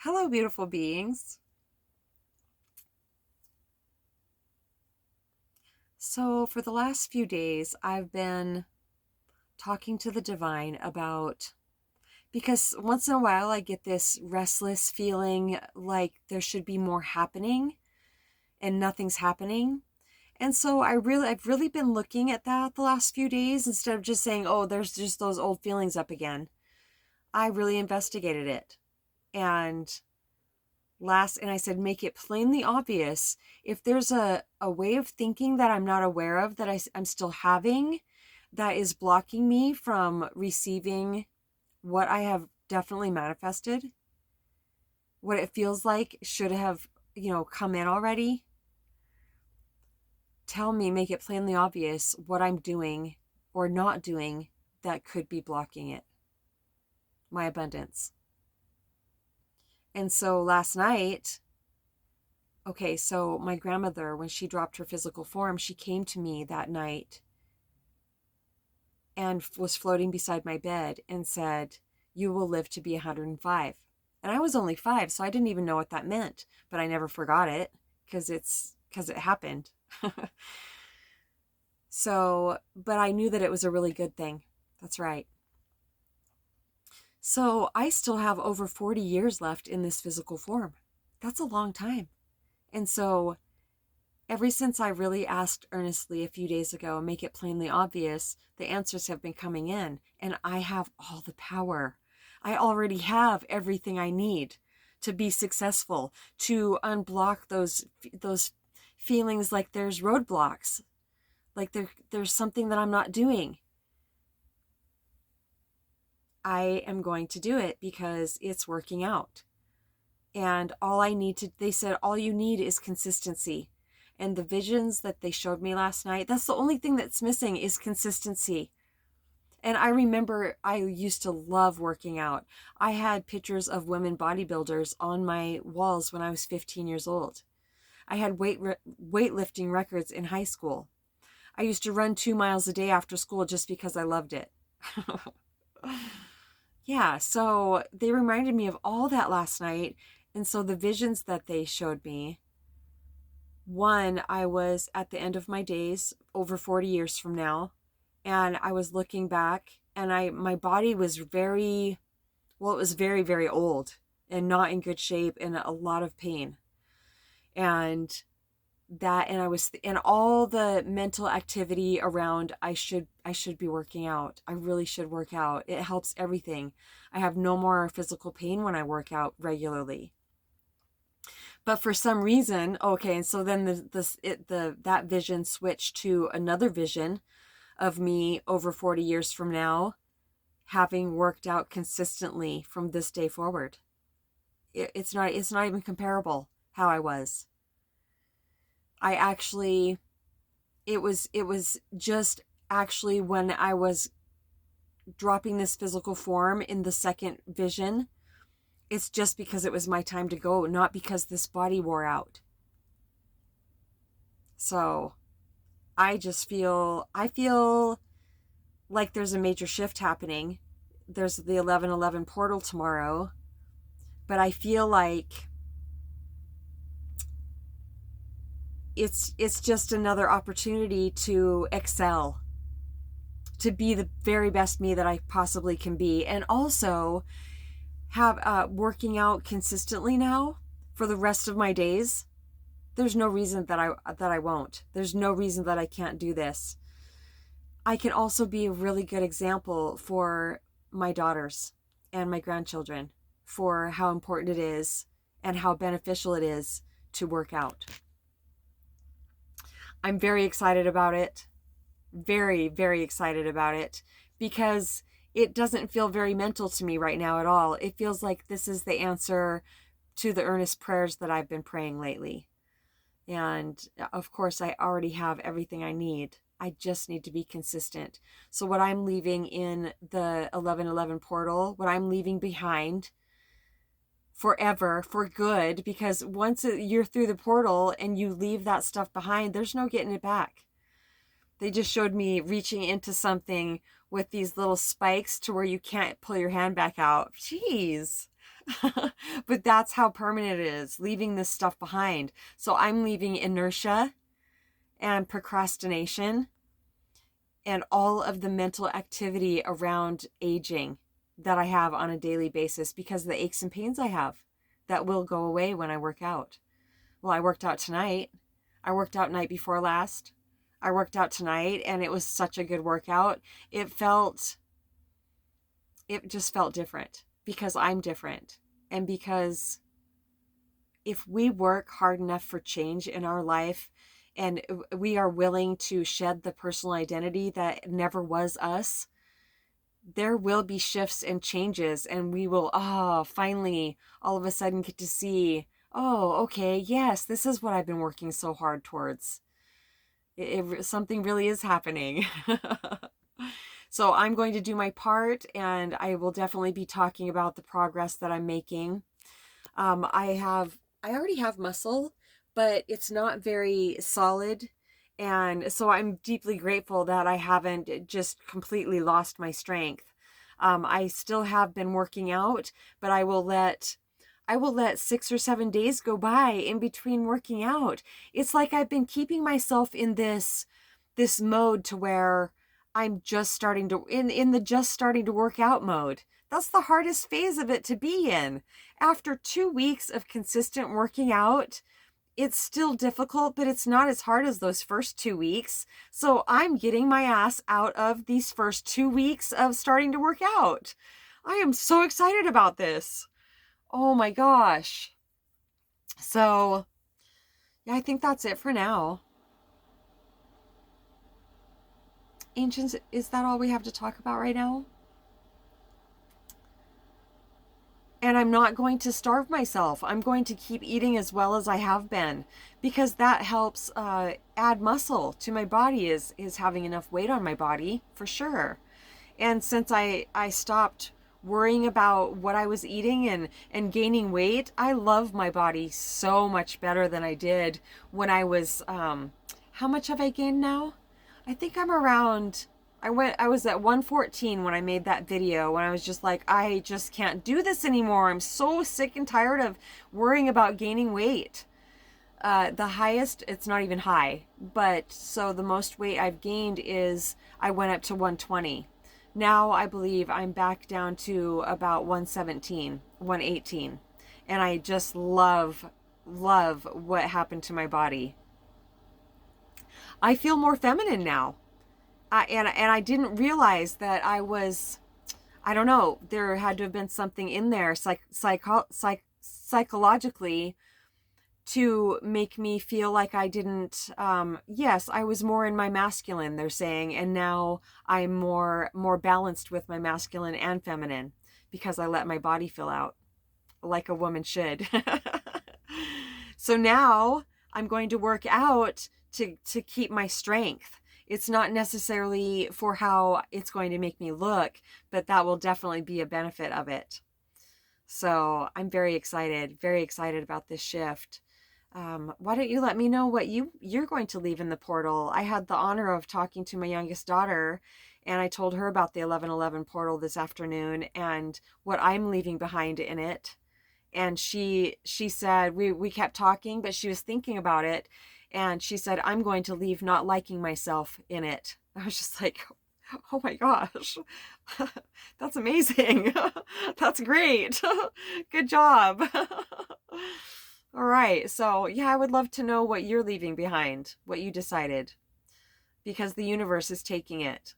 Hello, beautiful beings. So, for the last few days, I've been talking to the divine about because once in a while I get this restless feeling like there should be more happening and nothing's happening. And so I've really been looking at that the last few days instead of just saying, "Oh, there's just those old feelings up again." I really investigated it. And and I said, make it plainly obvious if there's a way of thinking that I'm not aware of that I'm still having that is blocking me from receiving what I have definitely manifested, what it feels like should have, come in already. Tell me, make it plainly obvious what I'm doing or not doing that could be blocking it, my abundance. And so last night, okay, so my grandmother, when she dropped her physical form, she came to me that night and was floating beside my bed and said, "You will live to be 105." And I was only 5, so I didn't even know what that meant, but I never forgot it because it happened. So, but I knew that it was a really good thing. That's right. So I still have over 40 years left in this physical form. That's a long time. And so ever since I really asked earnestly a few days ago, make it plainly obvious, the answers have been coming in, and I have all the power. I already have everything I need to be successful, to unblock those feelings like there's roadblocks, like there's something that I'm not doing. I am going to do it because it's working out. And they said, all you need is consistency. And the visions that they showed me last night, that's the only thing that's missing is consistency. And I remember I used to love working out. I had pictures of women bodybuilders on my walls when I was 15 years old. I had weightlifting records in high school. I used to run 2 miles a day after school just because I loved it. Yeah, so they reminded me of all that last night. And so the visions that they showed me, one, I was at the end of my days over 40 years from now, and I was looking back and my body was it was very, very old and not in good shape and a lot of pain. And and all the mental activity around I should be working out. I really should work out. It helps everything. I have no more physical pain when I work out regularly. But for some reason, okay, and so then that vision switched to another vision of me over 40 years from now having worked out consistently from this day forward. It's not even comparable how I was. I actually it was just actually when I was dropping this physical form in the second vision, it's just because it was my time to go, not because this body wore out. So I feel like there's a major shift happening. There's the 1111 portal tomorrow, but I feel like it's just another opportunity to excel, to be the very best me that I possibly can be, and also have working out consistently now for the rest of my days. There's no reason that I won't. There's no reason that I can't do this. I can also be a really good example for my daughters and my grandchildren for how important it is and how beneficial it is to work out. I'm very excited about it. Very, very excited about it because it doesn't feel very mental to me right now at all. It feels like this is the answer to the earnest prayers that I've been praying lately. And of course, I already have everything I need. I just need to be consistent. So what I'm leaving in the 1111 portal, what I'm leaving behind forever for good, because once you're through the portal and you leave that stuff behind, there's no getting it back. They just showed me reaching into something with these little spikes to where you can't pull your hand back out. Jeez. But that's how permanent it is, leaving this stuff behind. So I'm leaving inertia and procrastination and all of the mental activity around aging that I have on a daily basis because of the aches and pains I have that will go away when I work out. Well, I worked out tonight. I worked out night before last. I worked out tonight and it was such a good workout. It just felt different because I'm different. And because if we work hard enough for change in our life and we are willing to shed the personal identity that never was us, there will be shifts and changes, and we will, finally, all of a sudden get to see, okay, yes, this is what I've been working so hard towards. Something really is happening. So I'm going to do my part, and I will definitely be talking about the progress that I'm making. I already have muscle, but it's not very solid. And so I'm deeply grateful that I haven't just completely lost my strength. I still have been working out, but I will let 6 or 7 days go by in between working out. It's like I've been keeping myself in this mode to where I'm just starting to in the just starting to work out mode. That's the hardest phase of it to be in. After 2 weeks of consistent working out, it's still difficult, but it's not as hard as those first 2 weeks. So I'm getting my ass out of these first 2 weeks of starting to work out. I am so excited about this. Oh my gosh. So, yeah, I think that's it for now. Ancients, is that all we have to talk about right now? And I'm not going to starve myself. I'm going to keep eating as well as I have been because that helps add muscle to my body is having enough weight on my body for sure. And since I stopped worrying about what I was eating and gaining weight, I love my body so much better than I did when I was, how much have I gained now? I think I'm around, I was at 114 when I made that video, when I was just like, I just can't do this anymore. I'm so sick and tired of worrying about gaining weight. The highest, it's not even high, but so the most weight I've gained is I went up to 120. Now I believe I'm back down to about 117, 118. And I just love what happened to my body. I feel more feminine now. And I didn't realize that I don't know, there had to have been something in there psychologically to make me feel like I didn't, yes, I was more in my masculine, they're saying, and now I'm more balanced with my masculine and feminine because I let my body fill out like a woman should. So now I'm going to work out to keep my strength. It's not necessarily for how it's going to make me look, but that will definitely be a benefit of it. So I'm very excited about this shift. Why don't you let me know what you're going to leave in the portal? I had the honor of talking to my youngest daughter, and I told her about the 1111 portal this afternoon and what I'm leaving behind in it. And she said, we kept talking, but she was thinking about it. And she said, I'm going to leave not liking myself in it. I was just like, oh my gosh, that's amazing. That's great. Good job. All right. So yeah, I would love to know what you're leaving behind, what you decided, because the universe is taking it.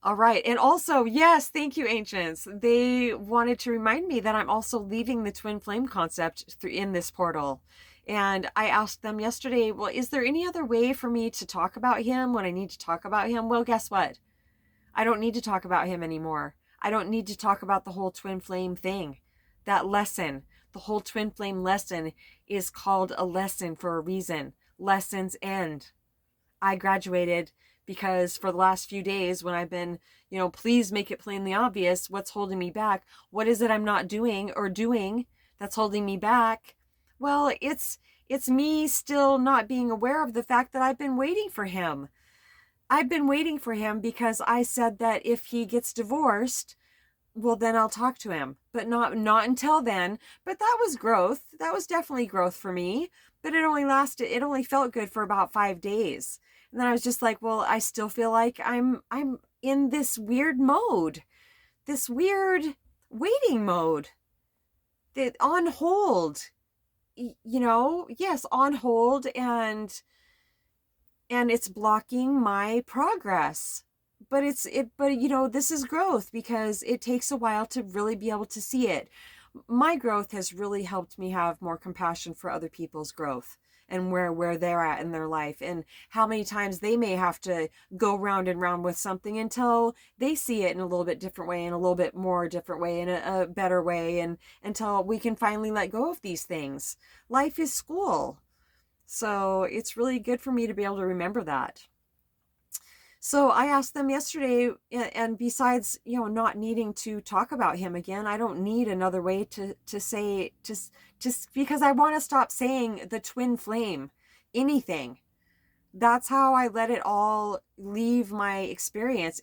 All right. And also, yes, thank you, Ancients. They wanted to remind me that I'm also leaving the twin flame concept in this portal. And I asked them yesterday, well, is there any other way for me to talk about him when I need to talk about him? Well, guess what? I don't need to talk about him anymore. I don't need to talk about the whole twin flame thing. That lesson, the whole twin flame lesson is called a lesson for a reason. Lessons end. I graduated because for the last few days when I've been, please make it plainly obvious what's holding me back. What is it I'm not doing or doing that's holding me back? Well, it's me still not being aware of the fact that I've been waiting for him. I've been waiting for him because I said that if he gets divorced, well, then I'll talk to him, but not until then. But that was growth. That was definitely growth for me. But it only felt good for about 5 days. And then I was just like, well, I still feel like I'm in this weird mode, this weird waiting mode, that on hold, yes, on hold, and it's blocking my progress. But this is growth because it takes a while to really be able to see it. My growth has really helped me have more compassion for other people's growth and where they're at in their life, and how many times they may have to go round and round with something until they see it in a little bit different way, in a little bit more different way, in a better way, and until we can finally let go of these things. Life is school. So it's really good for me to be able to remember that. So I asked them yesterday, and besides, not needing to talk about him again, I don't need another way to say, just because I want to stop saying the twin flame, anything. That's how I let it all leave my experience,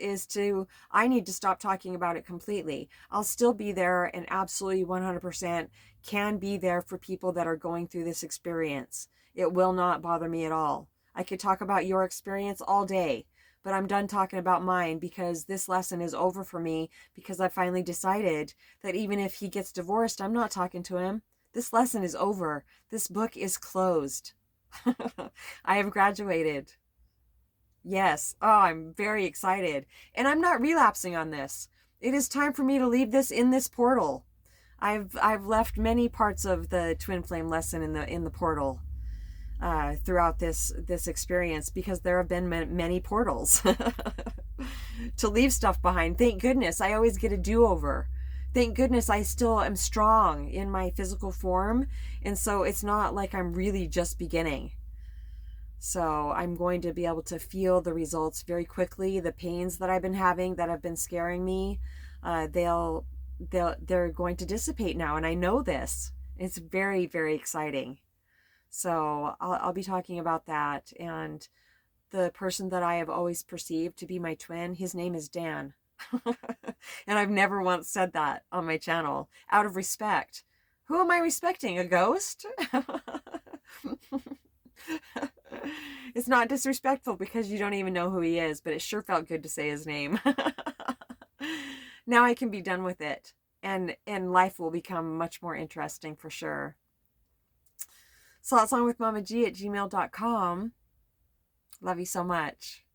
I need to stop talking about it completely. I'll still be there and absolutely 100% can be there for people that are going through this experience. It will not bother me at all. I could talk about your experience all day, but I'm done talking about mine because this lesson is over for me, because I finally decided that even if he gets divorced, I'm not talking to him. This lesson is over. This book is closed. I have graduated. Yes. Oh, I'm very excited. And I'm not relapsing on this. It is time for me to leave this in this portal. I've left many parts of the twin flame lesson in the portal throughout this experience, because there have been many portals to leave stuff behind. Thank goodness I always get a do-over. Thank goodness I still am strong in my physical form, and so it's not like I'm really just beginning. So I'm going to be able to feel the results very quickly. The pains that I've been having that have been scaring me, they're going to dissipate now, and I know this. It's very, very exciting. So I'll be talking about that. And the person that I have always perceived to be my twin, his name is Dan. And I've never once said that on my channel out of respect. Who am I respecting? A ghost? It's not disrespectful because you don't even know who he is, but it sure felt good to say his name. Now I can be done with it, and life will become much more interesting for sure. Slotsongwithmamag@gmail.com. Love you so much.